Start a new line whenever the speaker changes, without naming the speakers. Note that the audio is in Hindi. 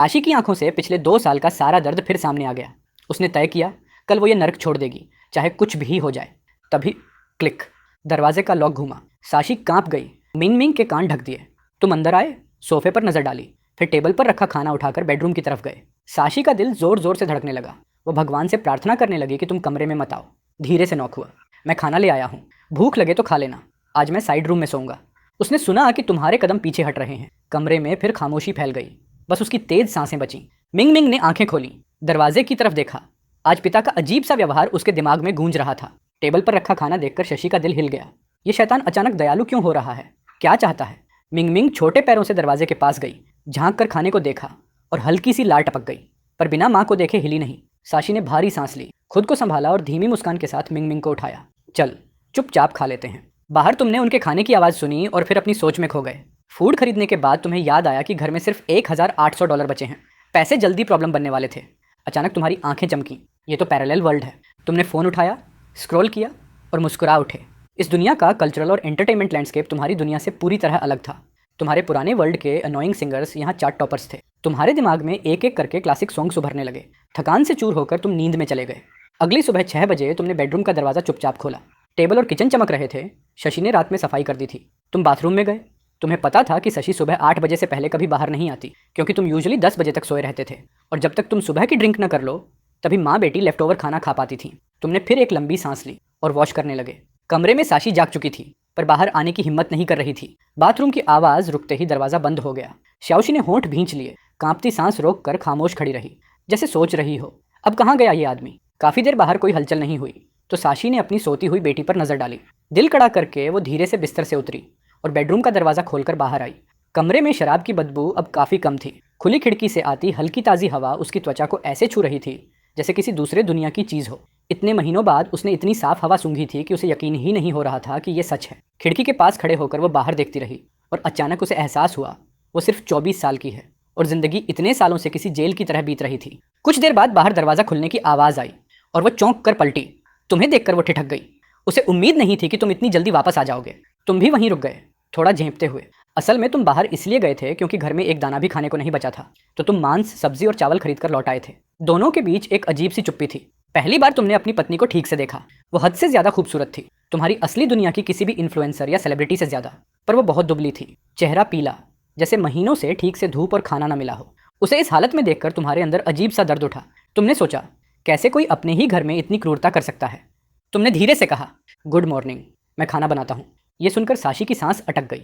आशी की आंखों से पिछले 2 साल का सारा दर्द फिर सामने आ गया। उसने तय किया कल वो ये नर्क छोड़ देगी, चाहे कुछ भी हो जाए। तभी क्लिक, दरवाजे का लॉक घूमा। साशी कांप गई, मिंग मिंग के कान ढक दिए। तुम अंदर आए, सोफे पर नजर डाली, फिर टेबल पर रखा खाना उठाकर बेडरूम की तरफ गए। साशी का दिल जोर जोर से धड़कने लगा। वो भगवान से प्रार्थना करने लगी कि तुम कमरे में मत आओ। धीरे से नॉक हुआ। मैं खाना ले आया हूँ, भूख लगे तो खा लेना। आज मैं साइड रूम में सोऊंगा। उसने सुना कि तुम्हारे कदम पीछे हट रहे हैं। कमरे में फिर खामोशी फैल गई, बस उसकी तेज सांसें बची। मिंग मिंग ने आंखें खोली, दरवाजे की तरफ देखा। आज पिता का अजीब सा व्यवहार उसके दिमाग में गूंज रहा था। टेबल पर रखा खाना देखकर शशि का दिल हिल गया। ये शैतान अचानक दयालु क्यों हो रहा है? क्या चाहता है? मिंग मिंग छोटे पैरों से दरवाजे के पास गई, झांक कर खाने को देखा और हल्की सी लार टपक गई, पर बिना माँ को देखे हिली नहीं। साशी ने भारी सांस ली, खुद को संभाला और धीमी मुस्कान के साथ मिंग मिंग को उठाया। चल, चुपचाप खा लेते हैं। बाहर तुमने उनके खाने की आवाज़ सुनी और फिर अपनी सोच में खो गए। फूड खरीदने के बाद तुम्हें याद आया कि घर में सिर्फ $1,800 बचे हैं। पैसे जल्दी प्रॉब्लम बनने वाले थे। अचानक तुम्हारी आंखें चमकी। ये तो पैरेलल वर्ल्ड है। तुमने फ़ोन उठाया, स्क्रॉल किया और मुस्कुरा उठे। इस दुनिया का कल्चरल और एंटरटेनमेंट लैंडस्केप तुम्हारी दुनिया से पूरी तरह अलग था। तुम्हारे पुराने वर्ल्ड के अनोइंग सिंगर्स यहाँ चार्ट टॉपर्स थे। तुम्हारे दिमाग में एक एक करके क्लासिक सॉन्ग्स उभरने लगे। थकान से चूर होकर तुम नींद में चले गए। अगली सुबह 6 बजे तुमने बेडरूम का दरवाज़ा चुपचाप खोला। टेबल और किचन चमक रहे थे। शशि ने रात में सफाई कर दी थी। तुम बाथरूम में गए। तुम्हें पता था कि शशि सुबह 8 बजे से पहले कभी बाहर नहीं आती, क्योंकि तुम यूजुअली 10 बजे तक सोए रहते थे, और जब तक तुम सुबह की ड्रिंक न कर लो तभी माँ बेटी लेफ्ट ओवर खाना खा पाती थी। तुमने फिर एक लंबी सांस ली और वॉश करने लगे। कमरे में साशी जाग चुकी थी, पर बाहर आने की हिम्मत नहीं कर रही थी। बाथरूम की आवाज़ रुकते ही दरवाज़ा बंद हो गया। श्याओशी ने होंठ भींच लिए, कांपती सांस रोक कर खामोश खड़ी रही, जैसे सोच रही हो अब कहाँ गया ये आदमी। काफ़ी देर बाहर कोई हलचल नहीं हुई तो साशी ने अपनी सोती हुई बेटी पर नजर डाली। दिल कड़ा करके वो धीरे से बिस्तर से उतरी और बेडरूम का दरवाज़ा खोलकर बाहर आई। कमरे में शराब की बदबू अब काफ़ी कम थी। खुली खिड़की से आती हल्की ताज़ी हवा उसकी त्वचा को ऐसे छू रही थी जैसे किसी दूसरे दुनिया की चीज़ हो। इतने महीनों बाद उसने इतनी साफ हवा सूंघी थी कि उसे यकीन ही नहीं हो रहा था कि ये सच है। खिड़की के पास खड़े होकर वो बाहर देखती रही और अचानक उसे एहसास हुआ वो सिर्फ 24 साल की है और ज़िंदगी इतने सालों से किसी जेल की तरह बीत रही थी। कुछ देर बाद बाहर दरवाज़ा खुलने की आवाज़ आई और वो चौंक कर पलटी। तुम्हें देखकर वो ठिठक गई। उसे उम्मीद नहीं थी कि तुम इतनी जल्दी वापस आ जाओगे। तुम भी वहीं रुक गए, थोड़ा झेंपते हुए। असल में तुम बाहर इसलिए गए थे क्योंकि घर में एक दाना भी खाने को नहीं बचा था, तो तुम मांस, सब्जी और चावल खरीद कर लौट आए थे। दोनों के बीच एक अजीब सी चुप्पी थी। पहली बार तुमने अपनी पत्नी को ठीक से देखा। वो हद से ज़्यादा खूबसूरत थी, तुम्हारी असली दुनिया की किसी भी इन्फ्लुएंसर या सेलिब्रिटी से ज़्यादा। पर वो बहुत दुबली थी, चेहरा पीला, जैसे महीनों से ठीक से धूप और खाना न मिला हो। उसे इस हालत में देखकर तुम्हारे अंदर अजीब सा दर्द उठा। तुमने सोचा, कैसे कोई अपने ही घर में इतनी क्रूरता कर सकता है। तुमने धीरे से कहा, गुड मॉर्निंग, मैं खाना बनाता हूँ। ये सुनकर साशी की सांस अटक गई।